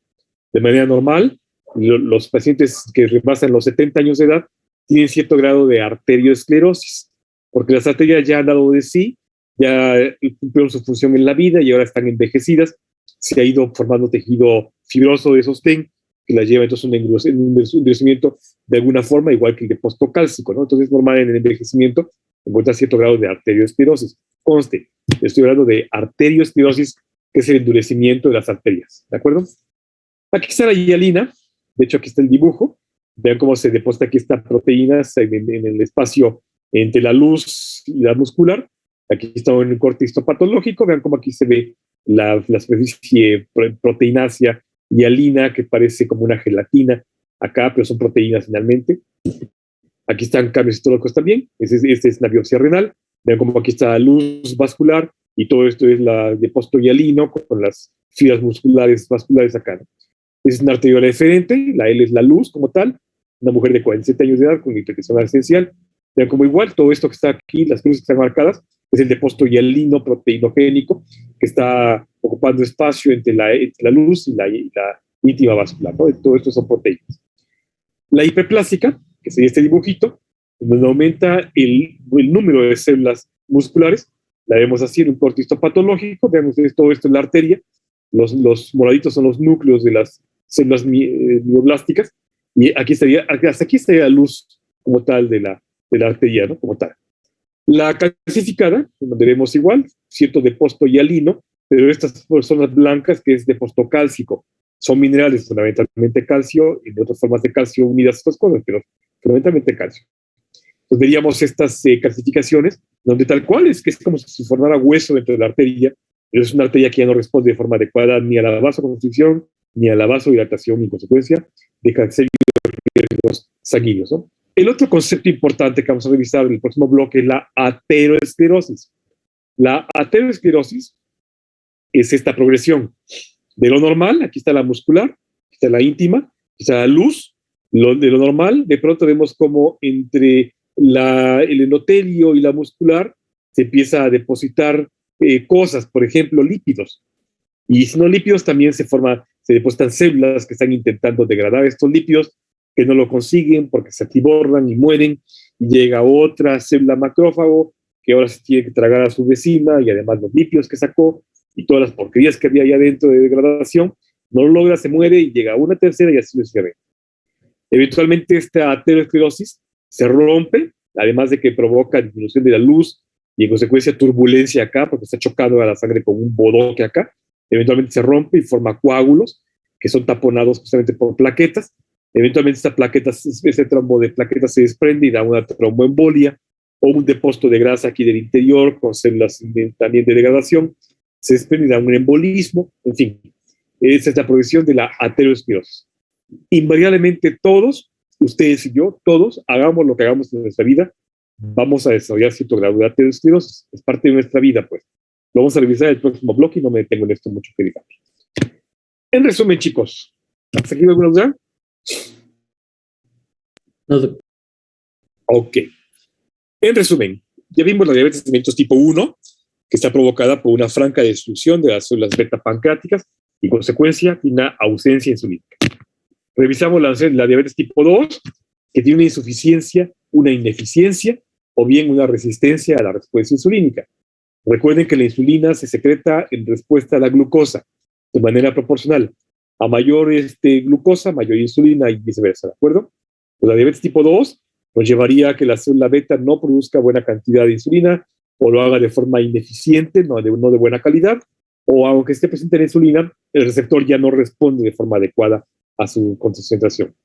De manera normal, los pacientes que rebasan los 70 años de edad tienen cierto grado de arterioesclerosis, porque las arterias ya han dado de sí, ya cumplieron su función en la vida y ahora están envejecidas, se ha ido formando tejido fibroso de sostén que las lleva entonces un endurecimiento de alguna forma, igual que el depósito cálcico, ¿no? Entonces es normal en el envejecimiento encontrar cierto grado de arterioesclerosis. Conste, estoy hablando de arterioesclerosis, que es el endurecimiento de las arterias, ¿de acuerdo? Aquí está la hialina, de hecho aquí está el dibujo, vean cómo se deposita aquí esta proteína en el espacio entre la luz y la muscular. Aquí está en un corte histopatológico, vean cómo aquí se ve la superficie proteinácea hialina, que parece como una gelatina acá, pero son proteínas finalmente. Aquí están cambios histológicos también, esta es la biopsia renal, vean cómo aquí está la luz vascular, y todo esto es el depósito hialino con las fibras vasculares acá, ¿no? Es una arteriola diferente, la L es la luz como tal, una mujer de 47 años de edad con hipertensión arterial, Ya como igual, todo esto que está aquí, las cruces que están marcadas, es el depósito hialino proteinogénico que está ocupando espacio entre la luz y la íntima vascular, ¿no? Todo esto son proteínas. La hiperplástica, que sería este dibujito, donde aumenta el número de células musculares, la vemos así en un corte histopatológico, vean ustedes todo esto en la arteria, los moraditos son los núcleos de las células mioblásticas, y aquí estaría, hasta aquí estaría la luz como tal de la arteria, ¿no? Como tal. La calcificada, donde vemos igual, cierto depósito hialino, pero estas son las blancas, que es depósito cálcico. Son minerales, fundamentalmente calcio, y de otras formas de calcio unidas a estas cosas, pero fundamentalmente calcio. Entonces veríamos estas calcificaciones, donde tal cual es que es como si se formara hueso dentro de la arteria, pero es una arteria que ya no responde de forma adecuada ni a la vasoconstricción, ni a la vasodilatación, y en consecuencia deja de ser riesgos sanguíneos, ¿no? El otro concepto importante que vamos a revisar en el próximo bloque es la ateroesclerosis. La ateroesclerosis es esta progresión de lo normal, aquí está la muscular, aquí está la íntima, aquí está la luz, de lo normal, de pronto vemos como entre el endotelio y la muscular se empieza a depositar cosas, por ejemplo, lípidos. Y si no lípidos, también se depositan células que están intentando degradar estos lípidos, que no lo consiguen porque se atiborran y mueren, y llega otra célula macrófago que ahora se tiene que tragar a su vecina, y además los lípidos que sacó y todas las porquerías que había allá dentro de degradación, no lo logra, se muere, y llega una tercera, y así sucesivamente. Eventualmente esta aterosclerosis se rompe, además de que provoca disminución de la luz y en consecuencia turbulencia acá, porque está chocando a la sangre con un bodoque acá. Eventualmente se rompe y forma coágulos que son taponados justamente por plaquetas. Eventualmente esta plaqueta, ese trombo de plaquetas se desprende y da una tromboembolia o un depósito de grasa aquí del interior con células también de degradación. Se desprende y da un embolismo. En fin, esa es la progresión de la aterosclerosis. Invariablemente todos, ustedes y yo, todos, hagamos lo que hagamos en nuestra vida, vamos a desarrollar cierto grado de aterosclerosis. Es parte de nuestra vida, pues. Lo vamos a revisar en el próximo bloque y no me detengo en esto mucho que digamos. En resumen, chicos, ¿hasta aquí alguna duda? No, Ok. En resumen, ya vimos la diabetes mellitus tipo 1, que está provocada por una franca destrucción de las células beta pancreáticas y, en consecuencia, una ausencia insulínica. Revisamos la diabetes tipo 2, que tiene una insuficiencia, una ineficiencia o bien una resistencia a la respuesta insulínica. Recuerden que la insulina se secreta en respuesta a la glucosa de manera proporcional. A mayor glucosa, mayor insulina y viceversa, ¿de acuerdo? Pues la diabetes tipo 2 nos llevaría a que la célula beta no produzca buena cantidad de insulina o lo haga de forma ineficiente, no de buena calidad, o aunque esté presente la insulina, el receptor ya no responde de forma adecuada a su concentración.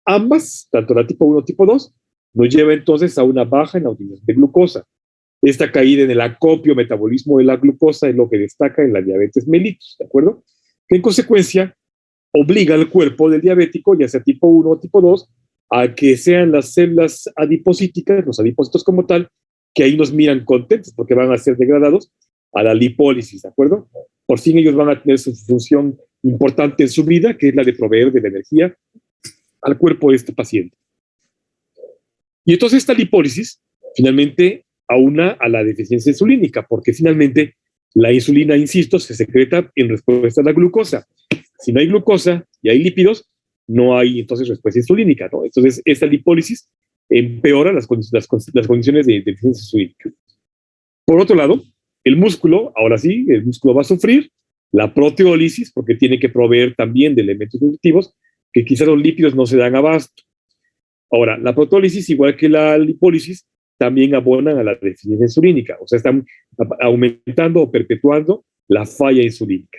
Ambas, tanto la tipo 1 como tipo 2, nos lleva entonces a una baja en la utilización de glucosa. Esta caída en el acopio metabolismo de la glucosa es lo que destaca en la diabetes mellitus, ¿de acuerdo? Que en consecuencia obliga al cuerpo del diabético, ya sea tipo 1 o tipo 2, a que sean las células adipocíticas, los adipocitos como tal, que ahí nos miran contentos porque van a ser degradados a la lipólisis, ¿de acuerdo? Por fin ellos van a tener su función importante en su vida, que es la de proveer de la energía al cuerpo de este paciente. Y entonces esta lipólisis finalmente aúna a la deficiencia insulínica, porque finalmente la insulina, insisto, se secreta en respuesta a la glucosa. Si no hay glucosa y hay lípidos, no hay entonces respuesta insulínica, ¿no? Entonces esta lipólisis empeora las condiciones de deficiencia insulínica. Por otro lado, el músculo, ahora sí, el músculo va a sufrir la proteólisis porque tiene que proveer también de elementos nutritivos que quizás los lípidos no se dan abasto. Ahora, la proteólisis, igual que la lipólisis, también abonan a la deficiencia insulínica, o sea, están aumentando o perpetuando la falla insulínica.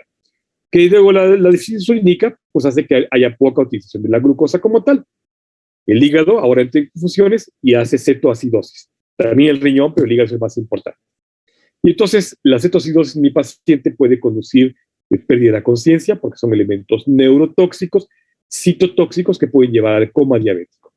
Que luego la deficiencia insulínica pues hace que haya poca utilización de la glucosa como tal. El hígado ahora entra en funciones y hace cetoacidosis. También el riñón, pero el hígado es el más importante. Y entonces la cetoacidosis en mi paciente puede conducir a pérdida de la conciencia porque son elementos neurotóxicos, citotóxicos que pueden llevar al coma diabético.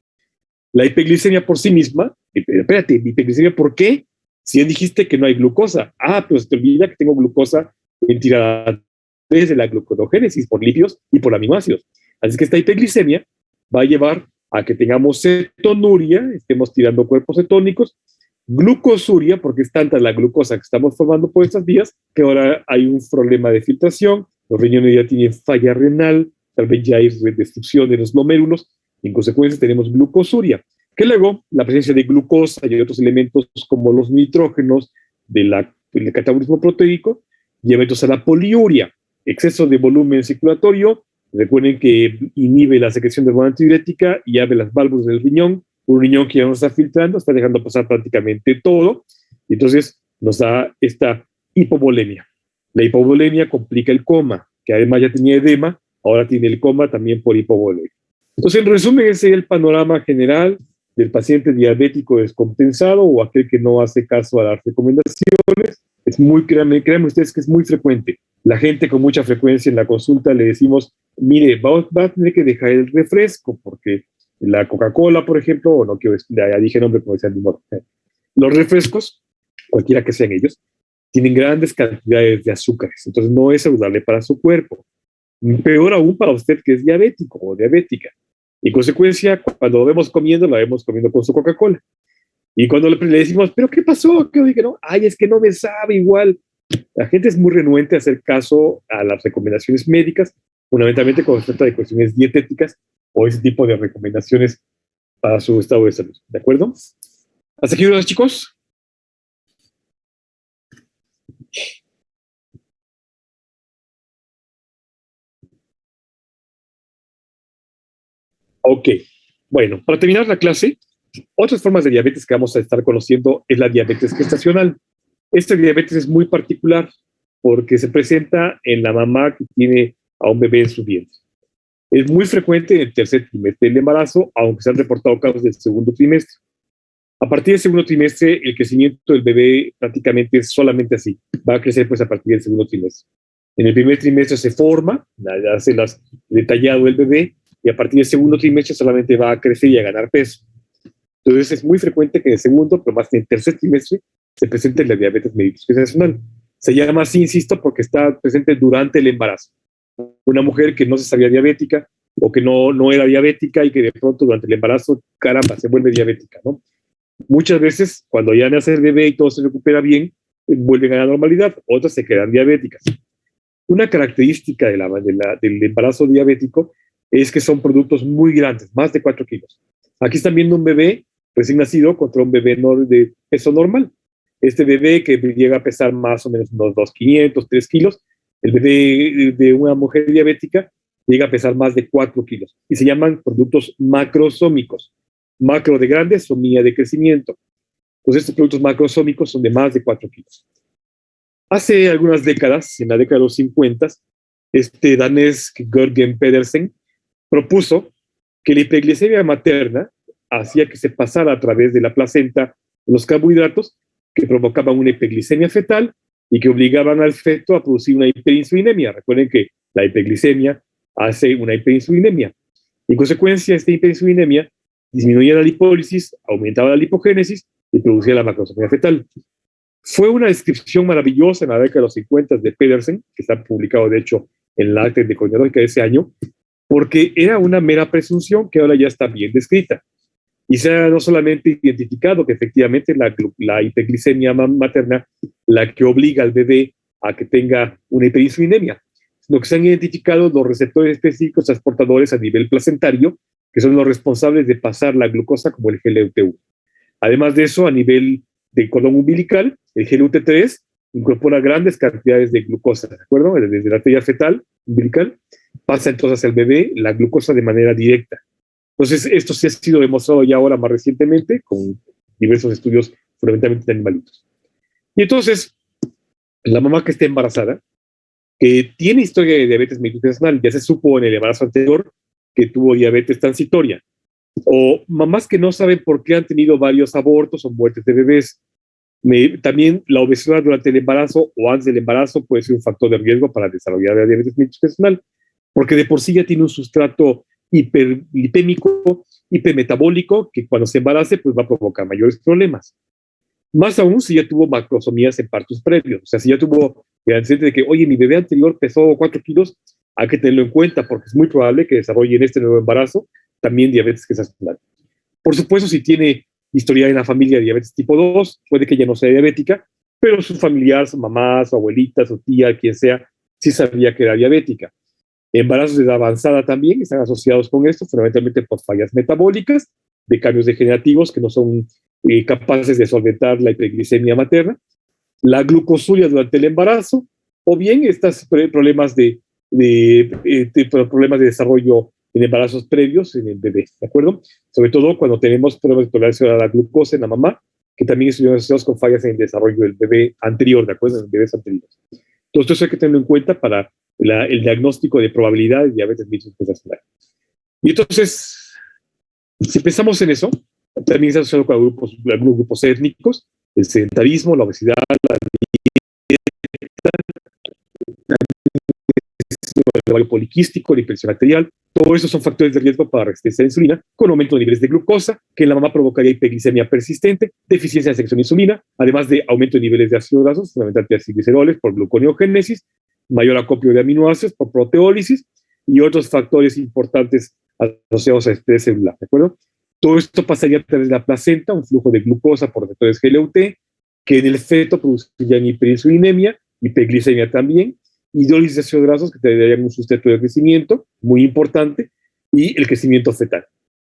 La hipoglicemia por sí misma, espérate, hipoglicemia, ¿por qué? Si ya dijiste que no hay glucosa. Pero se te olvida que tengo glucosa en tirada de la gluconeogénesis por lípidos y por aminoácidos. Así que esta hipoglicemia va a llevar a que tengamos cetonuria, estemos tirando cuerpos cetónicos, glucosuria, porque es tanta la glucosa que estamos formando por estas vías, que ahora hay un problema de filtración, los riñones ya tienen falla renal, tal vez ya hay destrucción de los glomérulos, y en consecuencia tenemos glucosuria, que luego la presencia de glucosa y otros elementos como los nitrógenos del catabolismo proteico lleva entonces a la poliuria, exceso de volumen circulatorio. Recuerden que inhibe la secreción de hormona antidiurética y abre las válvulas del riñón, un riñón que ya no está filtrando, está dejando pasar prácticamente todo, y entonces nos da esta hipovolemia. La hipovolemia complica el coma, que además ya tenía edema, ahora tiene el coma también por hipovolemia. Entonces, en resumen, ese es el panorama general del paciente diabético descompensado o aquel que no hace caso a las recomendaciones. Es muy, créanme ustedes que es muy frecuente. La gente con mucha frecuencia en la consulta le decimos, mire, va a tener que dejar el refresco, porque la Coca-Cola, por ejemplo, o no quiero, ya dije nombre como decía el mismo. Los refrescos, cualquiera que sean ellos, tienen grandes cantidades de azúcares, entonces no es saludable para su cuerpo. Peor aún para usted que es diabético o diabética. En consecuencia, cuando lo vemos comiendo, la vemos comiendo con su Coca-Cola. Y cuando le decimos, ¿pero qué pasó? ¿Qué dije? No, ay, es que no me sabe igual. La gente es muy renuente a hacer caso a las recomendaciones médicas, fundamentalmente cuando se trata de cuestiones dietéticas o ese tipo de recomendaciones para su estado de salud. ¿De acuerdo? ¿Hasta aquí, chicos? Ok. Bueno, para terminar la clase, otras formas de diabetes que vamos a estar conociendo es la diabetes gestacional. Esta diabetes es muy particular porque se presenta en la mamá que tiene a un bebé en su vientre. Es muy frecuente en el tercer trimestre del embarazo, aunque se han reportado casos del segundo trimestre. A partir del segundo trimestre, el crecimiento del bebé prácticamente es solamente así. Va a crecer pues a partir del segundo trimestre. En el primer trimestre se forma, hace las detallado el bebé, y a partir del segundo trimestre solamente va a crecer y a ganar peso. Entonces es muy frecuente que en el segundo, pero más en el tercer trimestre, se presente la diabetes mellitus gestacional. Se llama así, insisto, porque está presente durante el embarazo. Una mujer que no se sabía diabética o que no era diabética y que de pronto durante el embarazo, caramba, se vuelve diabética, ¿no? Muchas veces, cuando ya nace el bebé y todo se recupera bien, vuelven a la normalidad, otras se quedan diabéticas. Una característica del embarazo diabético es que son productos muy grandes, más de 4 kilos. Aquí están viendo un bebé recién nacido contra un bebé de peso normal. Este bebé que llega a pesar más o menos unos 2,500, 3 kilos, el bebé de una mujer diabética llega a pesar más de 4 kilos y se llaman productos macrosómicos. Macro de grande, somía de crecimiento. Entonces estos productos macrosómicos son de más de 4 kilos. Hace algunas décadas, en la década de los 50, este danés Jørgen Pedersen propuso que la hiperglicemia materna hacía que se pasara a través de la placenta los carbohidratos que provocaban una hiperglicemia fetal y que obligaban al feto a producir una hiperinsulinemia. Recuerden que la hiperglicemia hace una hiperinsulinemia. En consecuencia, esta hiperinsulinemia disminuía la lipólisis, aumentaba la lipogénesis y producía la macrosomía fetal. Fue una descripción maravillosa en la década de los 50 de Pedersen, que está publicado de hecho en la acta endocrinológica de ese año, porque era una mera presunción que ahora ya está bien descrita. Y se ha no solamente identificado que efectivamente la hiperglicemia materna la que obliga al bebé a que tenga una hiperinsulinemia, sino que se han identificado los receptores específicos transportadores a nivel placentario, que son los responsables de pasar la glucosa como el GLUT1. Además de eso, a nivel del cordón umbilical, el GLUT3 incorpora grandes cantidades de glucosa, ¿de acuerdo? Desde la arteria fetal umbilical, pasa entonces al bebé la glucosa de manera directa. Entonces, esto sí ha sido demostrado ya ahora más recientemente con diversos estudios fundamentalmente de animalitos. Y entonces, la mamá que está embarazada, que tiene historia de diabetes mellitus gestacional, ya se supo en el embarazo anterior que tuvo diabetes transitoria, o mamás que no saben por qué han tenido varios abortos o muertes de bebés. También la obesidad durante el embarazo o antes del embarazo puede ser un factor de riesgo para desarrollar la diabetes mellitus gestacional, porque de por sí ya tiene un sustrato hiperlipémico, hipermetabólico, que cuando se embarace pues va a provocar mayores problemas. Más aún si ya tuvo macrosomías en partos previos, o sea, si ya tuvo el antecedente de que, oye, mi bebé anterior pesó 4 kilos, hay que tenerlo en cuenta porque es muy probable que desarrolle en este nuevo embarazo también diabetes gestacional. Por supuesto, si tiene historial en la familia de diabetes tipo 2, puede que ella no sea diabética, pero su familiar, su mamá, su abuelita, su tía, quien sea, sí sabía que era diabética. Embarazos de edad avanzada también están asociados con esto, fundamentalmente por fallas metabólicas, de cambios degenerativos que no son capaces de solventar la hiperglicemia materna, la glucosuria durante el embarazo, o bien estos problemas problemas de desarrollo en embarazos previos en el bebé, ¿de acuerdo? Sobre todo cuando tenemos problemas de tolerancia a la glucosa en la mamá, que también estuvieron asociados con fallas en el desarrollo del bebé anterior, ¿de acuerdo? En los bebés anteriores. Entonces, eso hay que tenerlo en cuenta para el diagnóstico de probabilidad de diabetes mellitus gestacional. Y entonces, si pensamos en eso, también está asociado con algunos grupos étnicos, el sedentarismo, la obesidad, el ovario poliquístico, la hipertensión arterial. Todo eso son factores de riesgo para resistencia a la insulina, con aumento de niveles de glucosa, que en la mamá provocaría hiperglicemia persistente, deficiencia de secreción de insulina, además de aumento de niveles de ácidos grasos, fundamentalmente ácidos gliceroles por gluconeogénesis, mayor acopio de aminoácidos por proteólisis y otros factores importantes asociados a estrés celular, ¿de acuerdo? Todo esto pasaría a través de la placenta, un flujo de glucosa por receptores GLUT, que en el feto producirían hiperinsulinemia, hiperglicemia también, hidrólisis de ácidos grasos que te darían un sustento de crecimiento muy importante y el crecimiento fetal.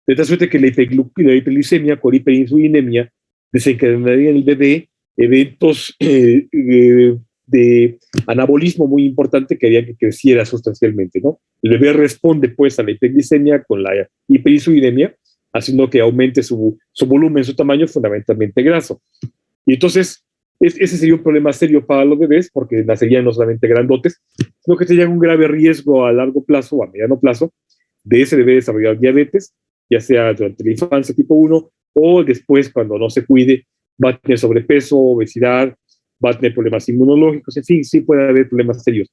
De tal suerte que la hiperglicemia con hiperinsulinemia desencadenaría en el bebé eventos de anabolismo muy importante que harían que creciera sustancialmente, ¿no? El bebé responde pues a la hiperglicemia con la hiperinsulinemia, haciendo que aumente su volumen, su tamaño, fundamentalmente graso. Y entonces, ese sería un problema serio para los bebés, porque nacerían no solamente grandotes, sino que tendrían un grave riesgo a largo plazo o a mediano plazo de ese bebé desarrollar diabetes, ya sea durante la infancia tipo 1 o después cuando no se cuide, va a tener sobrepeso, obesidad, va a tener problemas inmunológicos, en fin, sí puede haber problemas serios.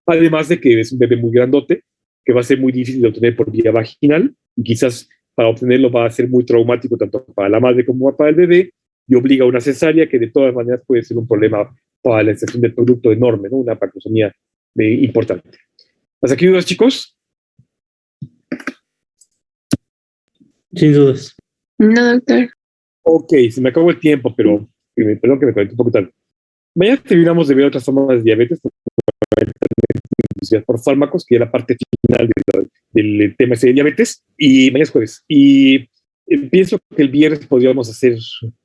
Además de que es un bebé muy grandote, que va a ser muy difícil de obtener por vía vaginal, y quizás para obtenerlo va a ser muy traumático tanto para la madre como para el bebé, y obliga a una cesárea que de todas maneras puede ser un problema para la extracción del producto enorme, ¿no? Una parcosomía importante. ¿Hasta aquí dudas, chicos? Sin dudas. No, doctor. Ok, se me acabó el tiempo, pero perdón que me conecté un poco tarde. Mañana terminamos de ver otras formas de diabetes por fármacos, que es la parte final del tema de diabetes, y mañana es jueves. Y pienso que el viernes podríamos hacer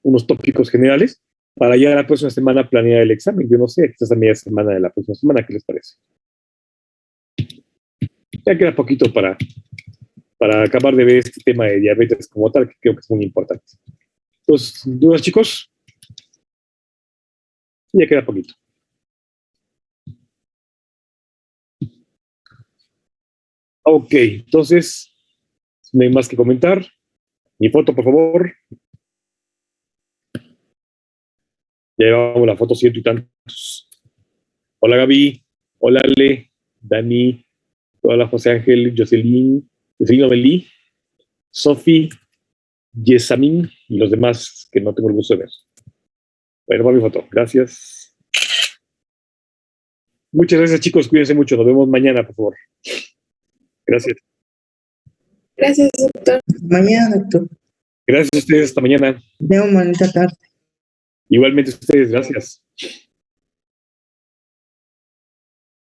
unos tópicos generales para ya la próxima semana planear el examen. Yo no sé, quizás a media semana de la próxima semana, ¿qué les parece? Ya queda poquito para acabar de ver este tema de diabetes como tal, que creo que es muy importante. Entonces, ¿dudas, chicos? Ya queda poquito. Ok, entonces, no hay más que comentar. Mi foto, por favor. Ya llevamos la foto ciento y tantos. Hola, Gaby. Hola, Ale. Dani. Hola, José Ángel. Jocelyn. Amelie. Sofi. Yesamin. Y los demás que no tengo el gusto de ver. Bueno, va mi foto. Gracias. Muchas gracias, chicos. Cuídense mucho. Nos vemos mañana, por favor. Gracias. Gracias, doctor. Mañana, doctor. Gracias a ustedes. Hasta mañana. Veo bonita tarde. Igualmente ustedes. Gracias.